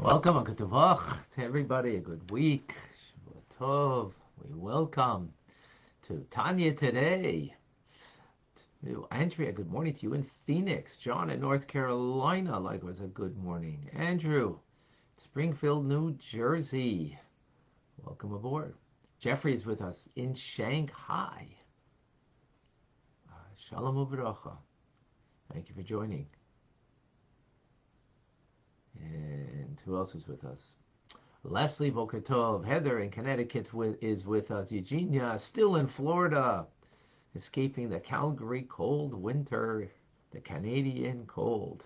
Welcome, a good tavach to everybody, a good week. Shavua Tov. We welcome to Tanya today. To Andrea, good morning to you in Phoenix. John in North Carolina, likewise a good morning. Andrew, Springfield, New Jersey. Welcome aboard. Jeffrey is with us in Shanghai. Shalom uvracha. Thank you for joining. And who else is with us? Leslie, Boker Tov. Heather in Connecticut is with us. Eugenia, still in Florida, escaping the Calgary cold winter, the Canadian cold.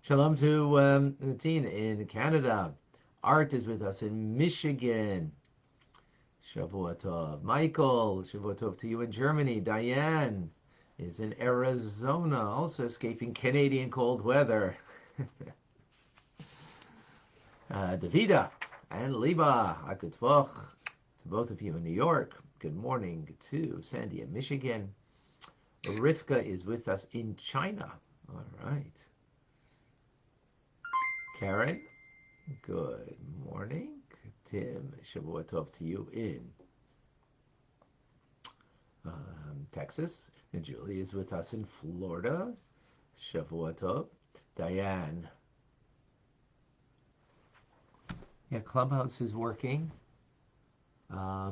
Shalom to Tina in Canada. Art is with us in Michigan. Shavua Tov. Michael, Shavua Tov to you in Germany. Diane is in Arizona, also escaping Canadian cold weather. Davida and Liba, Akutvach, to both of you in New York. Good morning to Sandy in Michigan. Rivka is with us in China. All right. Karen, good morning. Tim, Shavua Tov to you in Texas. And Julie is with us in Florida. Shavua Tov. Diane. Yeah, Clubhouse is working. Yeah,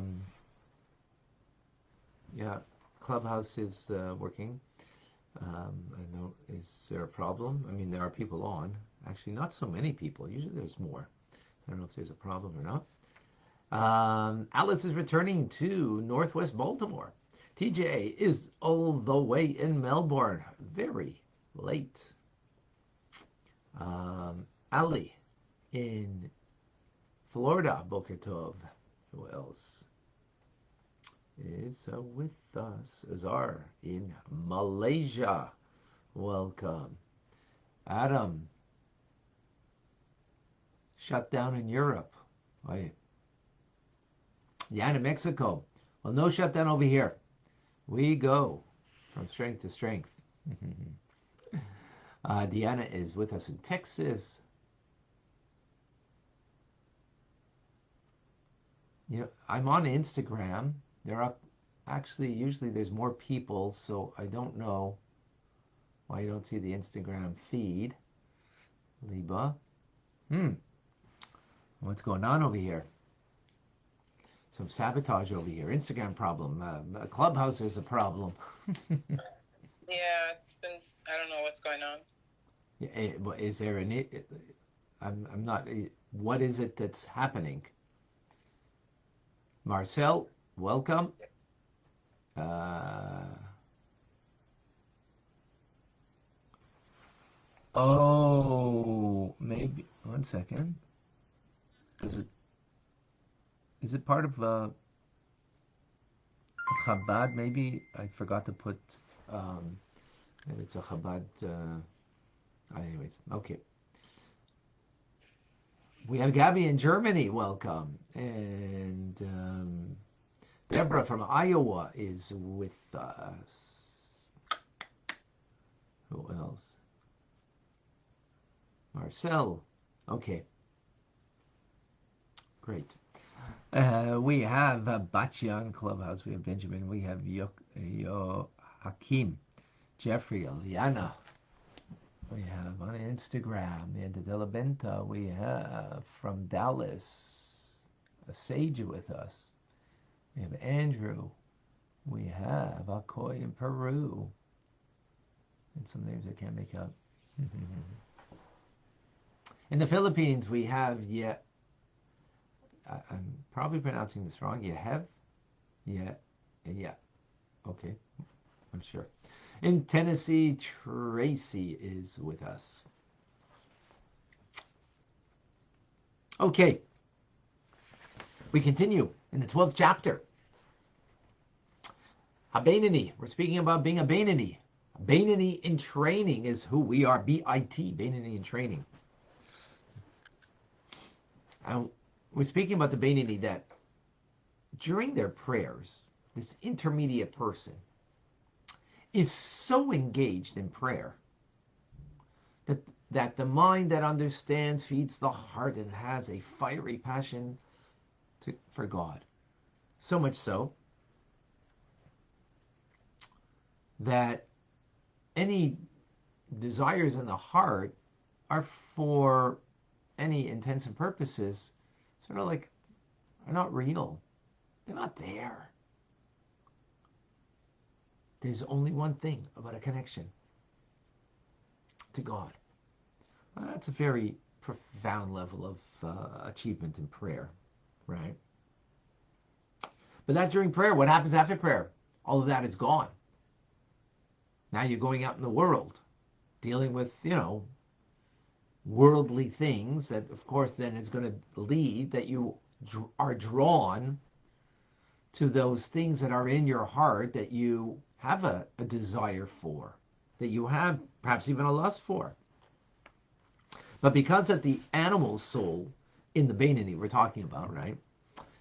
Clubhouse is working. I know, is there a problem? I mean, there are people on. Actually, not so many people. Usually there's more. I don't know if there's a problem or not. Alice is returning to Northwest Baltimore. TJ is all the way in Melbourne. Very late. Ali in Florida, Boker Tov. Who else is with us? Azar in Malaysia. Welcome. Adam. Shut down in Europe. Wait. Yan in Mexico. Well, no shutdown over here. We go from strength to strength. Deanna is with us in Texas. You know, I'm on Instagram. They're up. Actually, usually there's more people, so I don't know why you don't see the Instagram feed. Liba. What's going on over here? Some sabotage over here. Instagram problem. Clubhouse is a problem. Yeah, it's been, I don't know what's going on. Is there an... I'm not... What is it that's happening? Marcel, welcome. Oh, maybe... One second. Is it part of Chabad? Maybe I forgot to put... Maybe it's a Chabad... anyways, okay. We have Gabby in Germany, welcome. And Deborah from Iowa is with us. Who else? Marcel. Okay. Great. We have Batyan Clubhouse. We have Benjamin. We have Hakim, Jeffrey, Eliana. We have on Instagram, and De La Benta, we have from Dallas, a sage with us. We have Andrew. We have Akoy in Peru. And some names I can't make out. In the Philippines, we have I'm probably pronouncing this wrong. Yeah. Okay, I'm sure. In Tennessee, Tracy is with us. Okay. We continue in the 12th chapter. Habenini. We're speaking about being a Bainani. Bainani in training is who we are. B-I-T. Bainani in training. And we're speaking about the Bainani that during their prayers, this intermediate person is so engaged in prayer that that the mind that understands feeds the heart and has a fiery passion for God. So much so that any desires in the heart are, for any intents and purposes, sort of like, are not real. They're not there. There's only one thing about a connection to God. Well, that's a very profound level of achievement in prayer, right? But that's during prayer. What happens after prayer? All of that is gone. Now you're going out in the world, dealing with, worldly things that, of course, then it's going to lead that you are drawn to those things that are in your heart that you have a desire for, that you have perhaps even a lust for. But because of the animal soul in the Beinoni we're talking about, right,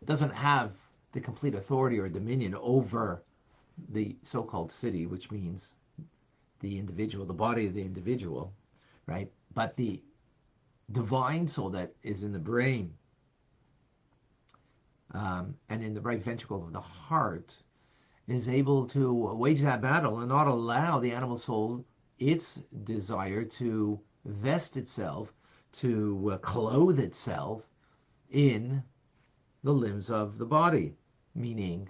doesn't have the complete authority or dominion over the so-called city, which means the individual, the body of the individual, right? But the divine soul that is in the brain and in the right ventricle of the heart is able to wage that battle and not allow the animal soul its desire to vest itself, to clothe itself in the limbs of the body, meaning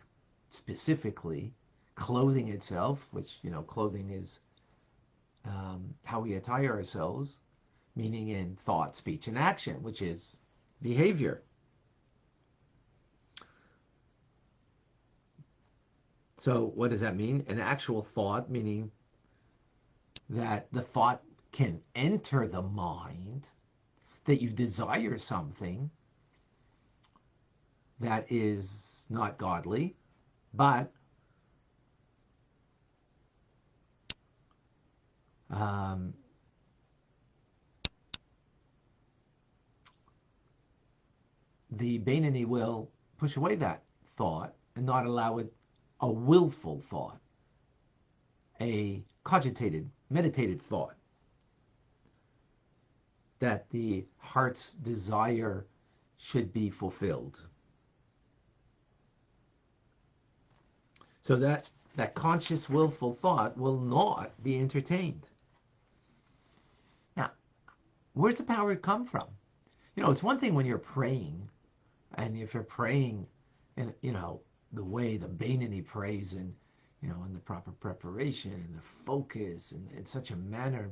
specifically clothing itself, which, clothing is how we attire ourselves, meaning in thought, speech, and action, which is behavior. So what does that mean? An actual thought, meaning that the thought can enter the mind, that you desire something that is not godly, but the Beinoni will push away that thought and not allow it a willful thought, a cogitated, meditated thought, that the heart's desire should be fulfilled. So that conscious, willful thought will not be entertained. Now, where's the power come from? It's one thing when you're praying, and if you're praying in, the way the Beinoni prays, and, in the proper preparation and the focus, and in such a manner,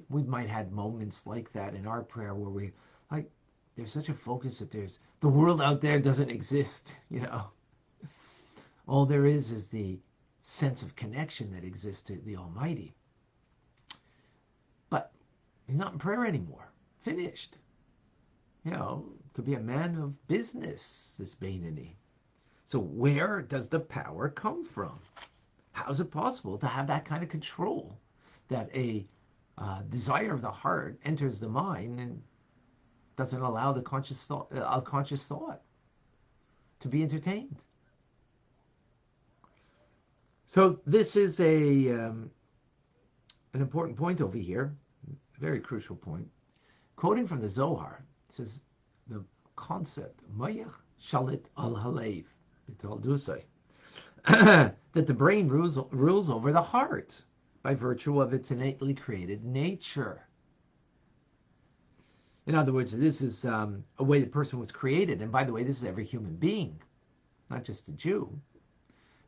we might have moments like that in our prayer where we, like, there's such a focus that there's, the world out there doesn't exist, All there is the sense of connection that exists to the Almighty. But he's not in prayer anymore. Finished. Could be a man of business, this Beinoni. So where does the power come from? How is it possible to have that kind of control, that a desire of the heart enters the mind and doesn't allow the conscious thought to be entertained? So this is an important point over here, a very crucial point. Quoting from the Zohar, it says the concept, Mayach Shalit al Halev, that the brain rules over the heart by virtue of its innately created nature. In other words, this is a way the person was created. And by the way, this is every human being, not just a Jew,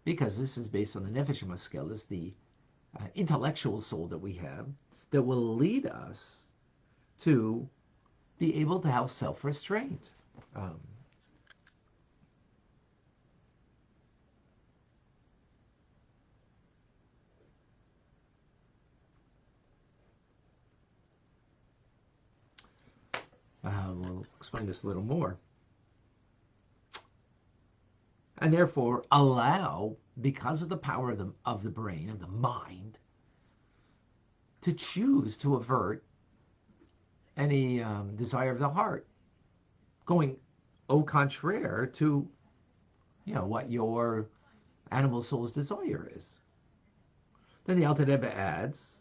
because this is based on the Nefesh HaMaskela, the intellectual soul that we have, that will lead us to be able to have self-restraint. We'll explain this a little more. And therefore allow, because of the power of the brain, of the mind, to choose to avert any desire of the heart, going au contraire to what your animal soul's desire is. Then the Alter Rebbe adds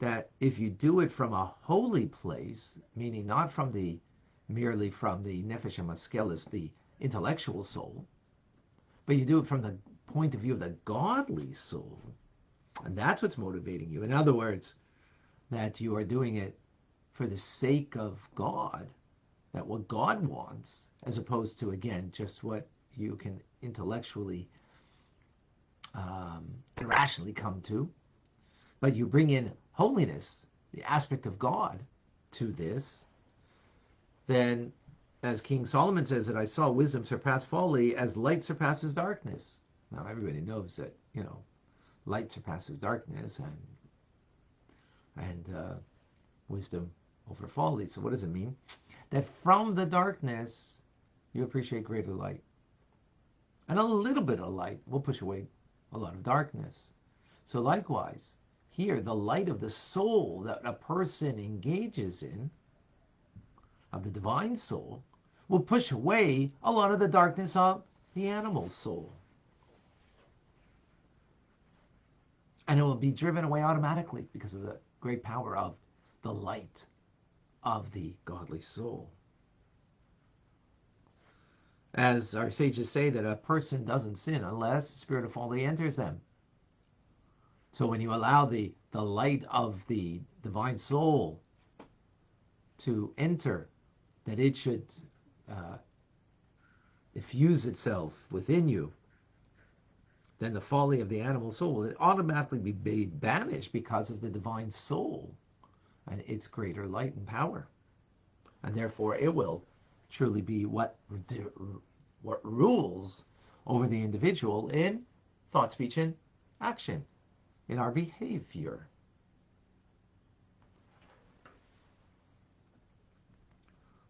that if you do it from a holy place, meaning not merely from the nefesh hamaskelis, the intellectual soul, but you do it from the point of view of the godly soul, and that's what's motivating you. In other words, that you are doing it for the sake of God, that what God wants, as opposed to, again, just what you can intellectually and rationally come to, but you bring in holiness, the aspect of God, to this, then, as King Solomon says, that I saw wisdom surpass folly as light surpasses darkness. Now, everybody knows that, light surpasses darkness and wisdom over folly. So what does it mean? That from the darkness, you appreciate greater light. And a little bit of light will push away a lot of darkness. So likewise, here, the light of the soul that a person engages in, of the divine soul, will push away a lot of the darkness of the animal soul. And it will be driven away automatically because of the great power of the light of the godly soul. As our sages say, that a person doesn't sin unless the spirit of folly enters them. So when you allow the light of the divine soul to enter, that it should diffuse itself within you, then the folly of the animal soul will automatically be banished because of the divine soul and its greater light and power. And therefore it will truly be what rules over the individual in thought, speech, and action, in our behavior.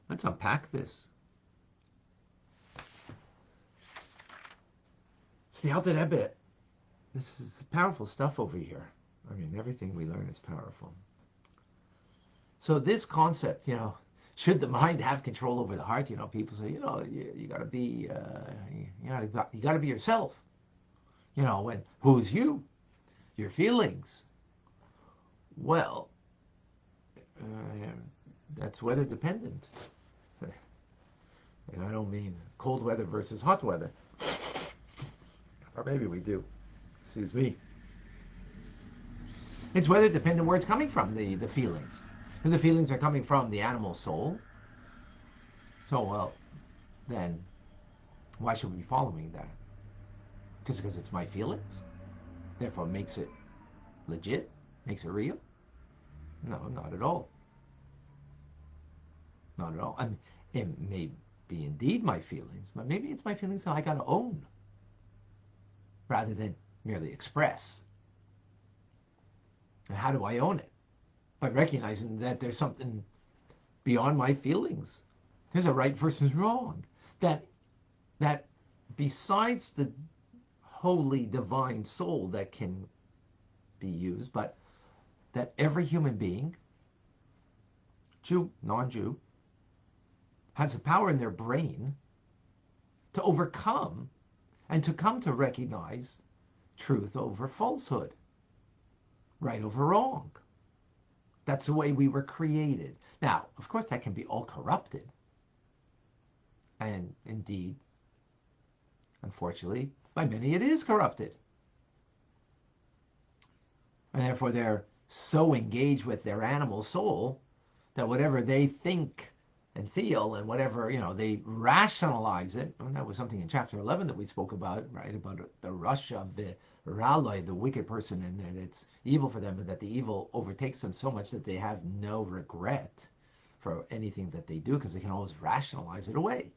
Let's unpack this. It's the Alter Rebbe. This is powerful stuff over here. I mean, everything we learn is powerful. So this concept, should the mind have control over the heart? People say, you got to be, you got to be yourself. When who's you? Your feelings. Well, that's weather dependent. And I don't mean cold weather versus hot weather. Or maybe we do. Excuse me. It's weather dependent where it's coming from, the feelings. If the feelings are coming from the animal soul, so well, then why should we be following that? Just because it's my feelings? Therefore makes it legit? Makes it real? No, not at all. Not at all. I mean, it may be indeed my feelings, but maybe it's my feelings that I got to own rather than merely express. And how do I own it? By recognizing that there's something beyond my feelings. There's a right versus wrong. That besides the holy divine soul that can be used, but that every human being, Jew, non-Jew, has the power in their brain to overcome and to come to recognize truth over falsehood, right over wrong. That's the way we were created. Now, of course, that can be all corrupted. And indeed, unfortunately, by many it is corrupted. And therefore they're so engaged with their animal soul that whatever they think and feel and whatever, they rationalize it. And that was something in chapter 11 that we spoke about, right? About the rush of the Raloi, the wicked person, and that it's evil for them, but that the evil overtakes them so much that they have no regret for anything that they do because they can always rationalize it away.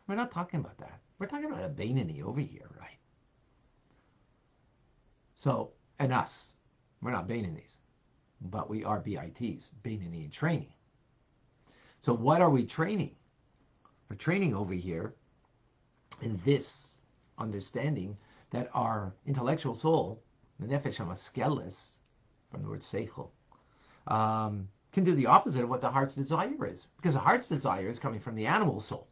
We're not talking about that. We're talking about a Beinoni over here, right? So, and us, we're not Beinonis, but we are BITs, Beinoni in training. So what are we training? We're training over here in this understanding that our intellectual soul, the nefesh hamaskelis, from the word seichel, can do the opposite of what the heart's desire is. Because the heart's desire is coming from the animal soul.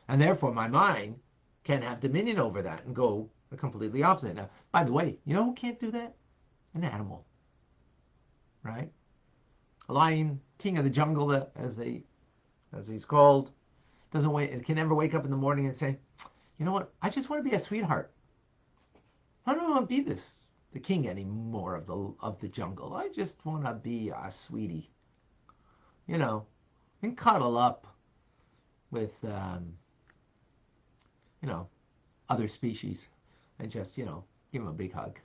And therefore my mind can have dominion over that and go the completely opposite. Now, by the way, you know who can't do that? An animal. right? A lion, king of the jungle, as he's called, doesn't wait. It can never wake up in the morning and say, you know what? I just want to be a sweetheart. I don't want to be the king anymore of the jungle. I just want to be a sweetie, and cuddle up with other species and just give him a big hug.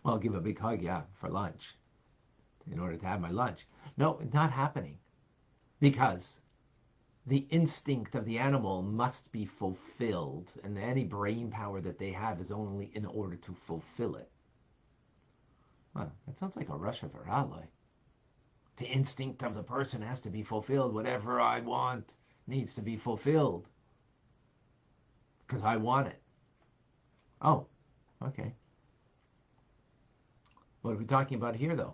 Well, give a big hug, yeah, for lunch, in order to have my lunch. No, not happening, because the instinct of the animal must be fulfilled, and any brain power that they have is only in order to fulfill it. Well, that sounds like a Russia for ally. The instinct of the person has to be fulfilled. Whatever I want needs to be fulfilled because I want it. Oh, okay. What are we talking about here, though?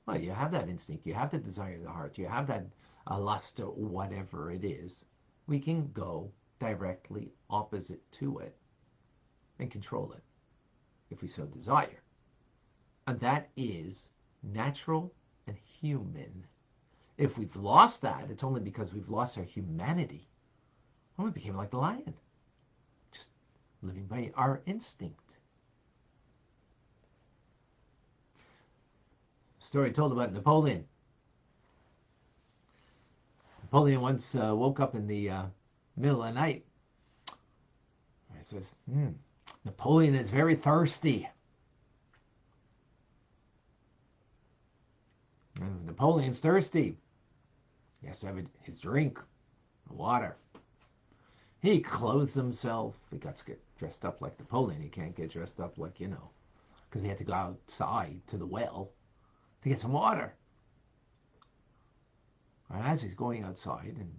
Well, you have that instinct. You have the desire of the heart. You have that lust or whatever it is. We can go directly opposite to it and control it if we so desire. And that is natural and human. If we've lost that, it's only because we've lost our humanity. Well, we became like the lion, just living by our instinct. Story told about Napoleon. Napoleon once woke up in the middle of the night. He says, Napoleon is very thirsty. And Napoleon's thirsty. He has to have his drink, water. He clothes himself. He got to get dressed up like Napoleon. He can't get dressed up like, because he had to go outside to the well to get some water. And as he's going outside and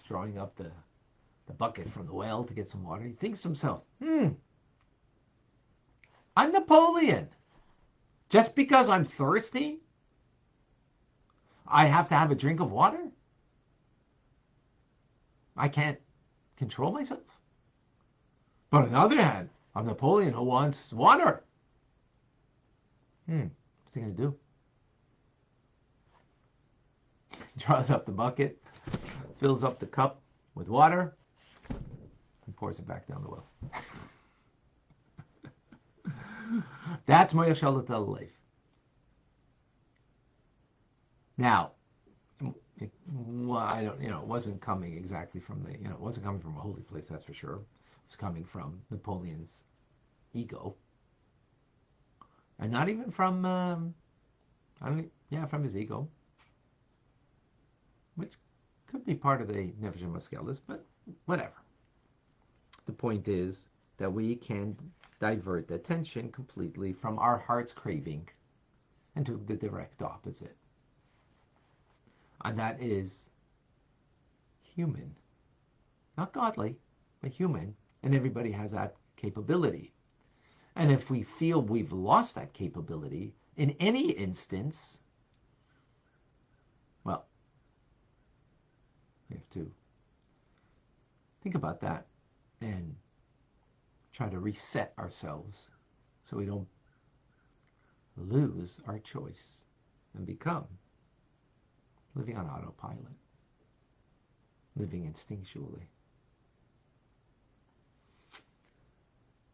drawing up the bucket from the well to get some water, he thinks to himself, I'm Napoleon. Just because I'm thirsty, I have to have a drink of water? I can't control myself. But on the other hand, I'm Napoleon who wants water. What's he going to do? He draws up the bucket, fills up the cup with water, and pours it back down the well. That's Moya Shalat al-Leif. Now, it wasn't coming exactly from it wasn't coming from a holy place, that's for sure. It was coming from Napoleon's ego, and not even from from his ego, which could be part of the Nefesh Maskelis, but whatever. The point is that we can divert attention completely from our heart's craving and to the direct opposite. And that is human. Not godly, but human. And everybody has that capability. And if we feel we've lost that capability in any instance, well, we have to think about that and try to reset ourselves so we don't lose our choice and become living on autopilot, living instinctually.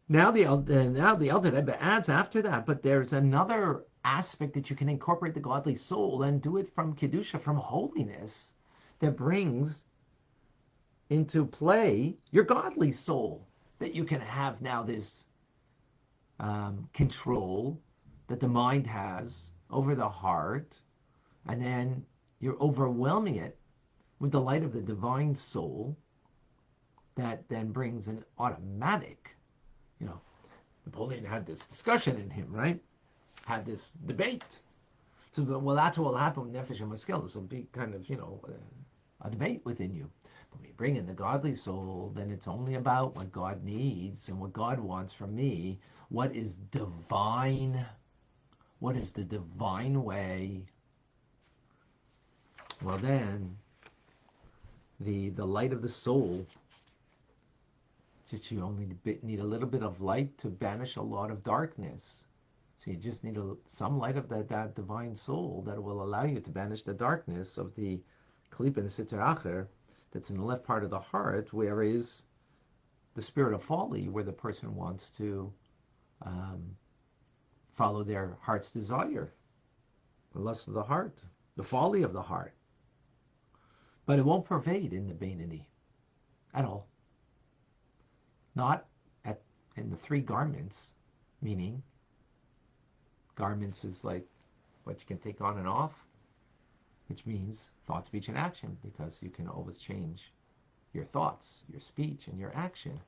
Now the Alter Rebbe adds after that, but there's another aspect that you can incorporate the godly soul and do it from Kedusha, from holiness, that brings into play your godly soul, that you can have now this control that the mind has over the heart, and then you're overwhelming it with the light of the divine soul that then brings an automatic, Napoleon had this discussion in him, right? Had this debate. So, well, that's what will happen with Nefesh and Maskil. This will be kind of, a debate within you. But when you bring in the godly soul, then it's only about what God needs and what God wants from me. What is divine? What is the divine way? Well, then, the light of the soul, just you only need a little bit of light to banish a lot of darkness. So you just need some light of that divine soul that will allow you to banish the darkness of the Klippa and the Sitra Acher that's in the left part of the heart, where is the spirit of folly, where the person wants to follow their heart's desire, the lust of the heart, the folly of the heart. But it won't pervade in the Beinoni at all. Not in the three garments, meaning garments is like what you can take on and off, which means thought, speech, and action, because you can always change your thoughts, your speech, and your action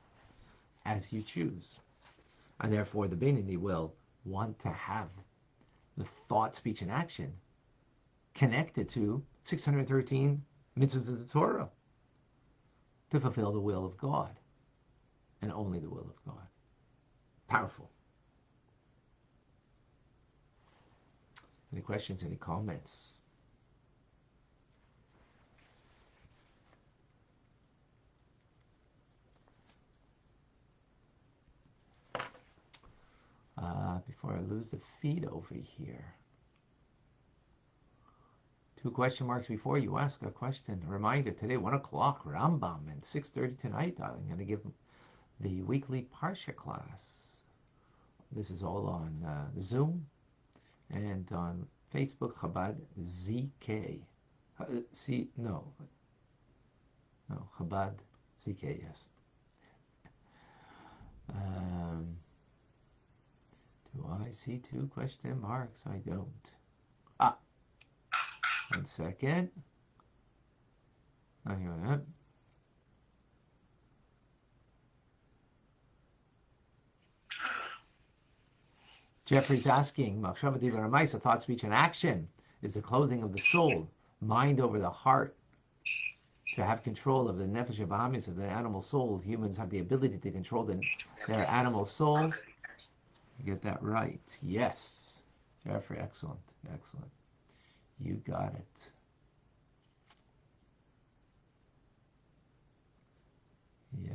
as you choose. And therefore, the Beinoni will want to have the thought, speech, and action connected to 613 mitzvahs of the Torah to fulfill the will of God, and only the will of God. Powerful. Any questions, any comments? Before I lose the feed over here. 2 question marks before you ask a question. A reminder, today, 1 o'clock, Rambam, and 6:30 tonight, I'm going to give the weekly Parsha class. This is all on Zoom and on Facebook, Chabad ZK. Chabad ZK, yes. Do I see 2 question marks? I don't. 1 second. Here I am. Jeffrey's asking, Machshava Divrei Maisa, thought, speech, and action is the clothing of the soul, mind over the heart. To have control of the nefesh bahamis, of the animal soul, humans have the ability to control their animal soul. You get that right. Yes. Jeffrey, excellent. Excellent. You got it. Yes.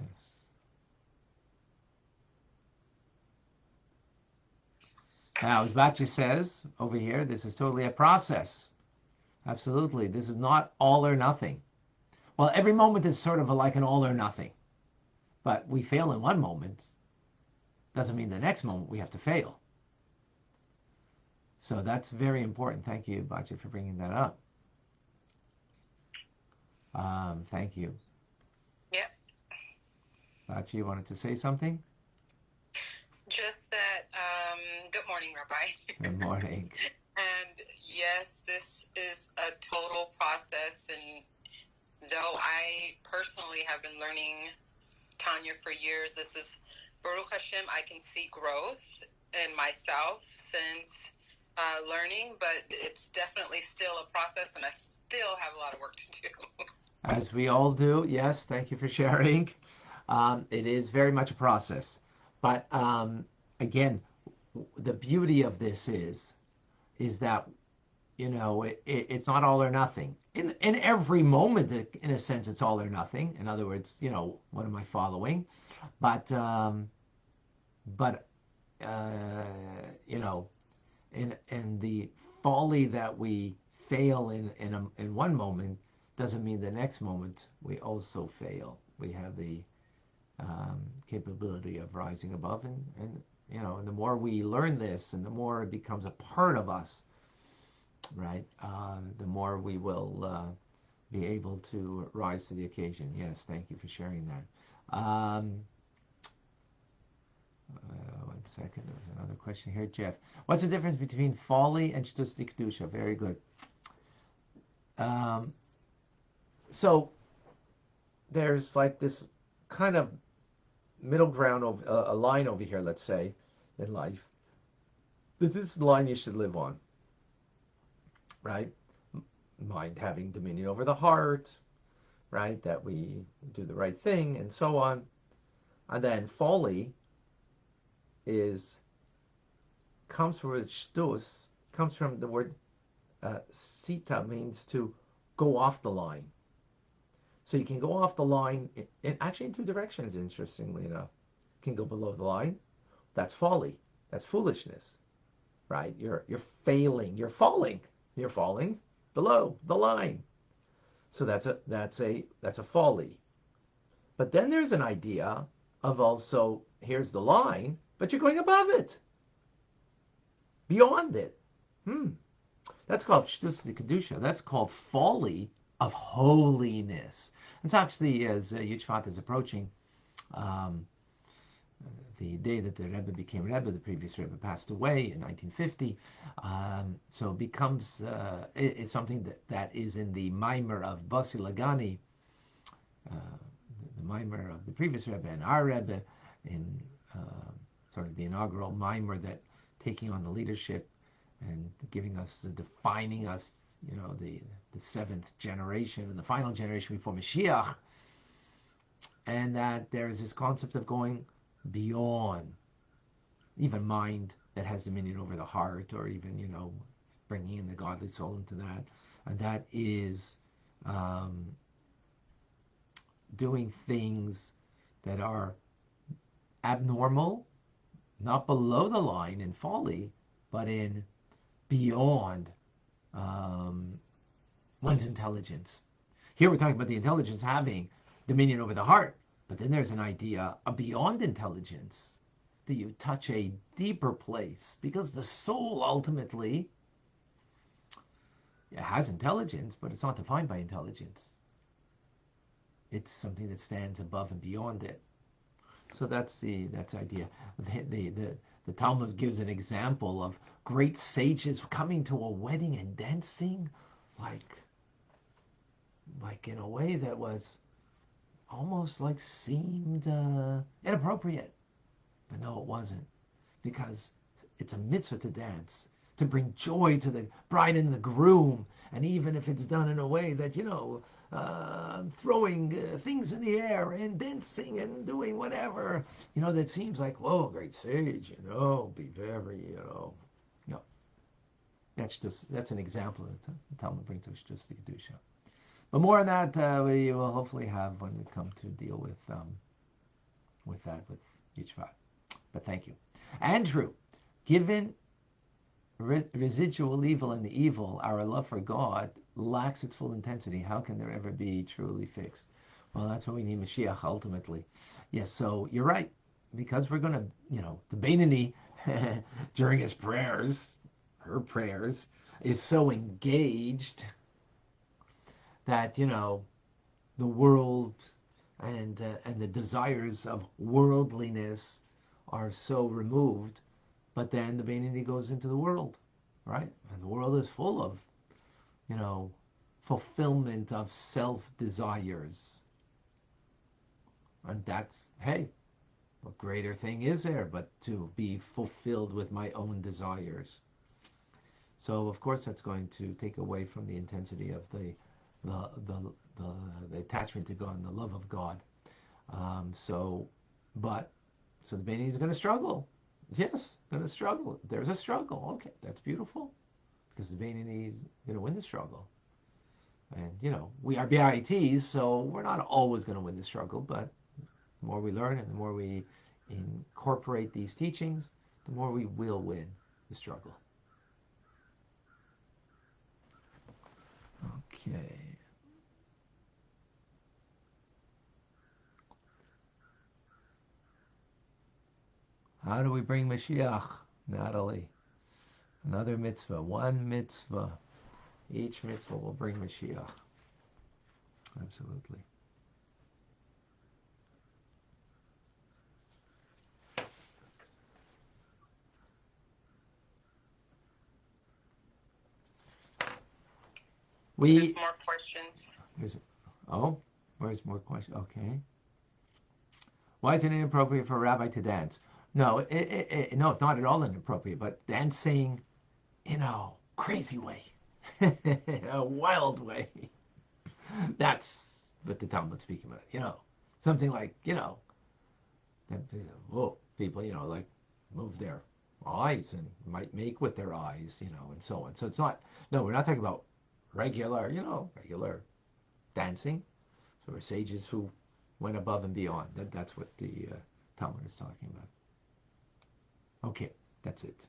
Now, as Bachi says over here, this is totally a process. Absolutely. This is not all or nothing. Well, every moment is sort of like an all or nothing. But we fail in one moment. Doesn't mean the next moment we have to fail. So that's very important. Thank you, Bachi, for bringing that up. Thank you. Yep. Bachi, you wanted to say something? Just that, good morning, Rabbi. Good morning. And yes, this is a total process. And though I personally have been learning Tanya for years, this is, Baruch Hashem, I can see growth in myself since learning, but it's definitely still a process, and I still have a lot of work to do. As we all do, yes, thank you for sharing. It is very much a process. But again, the beauty of this is that, you know, it's not all or nothing. In every moment, in a sense, it's all or nothing. In other words, you know, what am I following? But you know, in the folly that we fail in one moment doesn't mean the next moment we also fail. We have the capability of rising above, and you know, and the more we learn this, and the more it becomes a part of us, right? The more we will be able to rise to the occasion. Yes, thank you for sharing that. 1 second, there was another question here. Jeff, what's the difference between folly and shtus kedusha? Very good. So there's like this kind of middle ground, of a line over here, let's say, in life. This is the line you should live on, right? Mind having dominion over the heart, right? That we do the right thing, and so on. And then folly comes from shtus, comes from the word sita, means to go off the line. So you can go off the line actually in 2 directions, interestingly enough. You can go below the line. That's folly. That's foolishness. right? You're failing. You're falling. You're falling below the line. So that's a folly. But then there's an idea of also here's the line, but you're going above it, beyond it. That's called shtus kedusha. That's called folly of holiness. It's actually, as Yud is approaching, um, the day that the Rebbe became Rebbe, the previous Rebbe passed away in 1950. So it becomes it's something that is in the Maimer of Basi Lagani, uh, the Maimer of the previous Rebbe and our Rebbe, in sort of the inaugural Maimer that taking on the leadership and giving us, defining us, the seventh generation and the final generation before Mashiach, and that there is this concept of going beyond even mind that has dominion over the heart, or even bringing in the godly soul into that, and that is doing things that are abnormal, not below the line in folly, but in beyond one's intelligence. Here we're talking about the intelligence having dominion over the heart, but then there's an idea of beyond intelligence, that you touch a deeper place, because the soul ultimately, it has intelligence, but it's not defined by intelligence. It's something that stands above and beyond it. So that's the idea. The Talmud gives an example of great sages coming to a wedding and dancing like in a way that was almost like seemed inappropriate. But no, it wasn't, because it's a mitzvah to dance, to bring joy to the bride and the groom. And even if it's done in a way that, throwing things in the air and dancing and doing whatever, that seems like, whoa, great sage, be very, no. That's an example that the Talmud brings us just the Kedusha. But more on that we will hopefully have when we come to deal with Yitzhak. But thank you. Andrew, given residual evil in the evil, our love for God lacks its full intensity. How can there ever be truly fixed? Well, that's what we need Mashiach ultimately. Yes, so you're right. Because we're going to, the Beinoni during his prayers, her prayers, is so engaged that, the world and the desires of worldliness are so removed. But then the Beinoni goes into the world, right? And the world is full of, fulfillment of self-desires. And that's, hey, what greater thing is there but to be fulfilled with my own desires? So of course that's going to take away from the intensity of the attachment to God and the love of God. So the Beinoni is going to struggle. Yes, going to struggle. There's a struggle. Okay, that's beautiful, because the Beinoni is going to win the struggle. And we are BITs, so we're not always going to win the struggle. But the more we learn and the more we incorporate these teachings, the more we will win the struggle. Okay. How do we bring Mashiach, Natalie? Another mitzvah, one mitzvah. Each mitzvah will bring Mashiach. Absolutely. There's more questions. Where's more questions? Okay. Why is it inappropriate for a rabbi to dance? No, no, it's not at all inappropriate, but dancing in a crazy way, a wild way. That's what the Talmud's speaking about. Something like, whoa, people, like move their eyes and might make with their eyes, and so on. So it's not, no, we're not talking about regular dancing. So we're sages who went above and beyond. That's what the Talmud is talking about. Okay, that's it.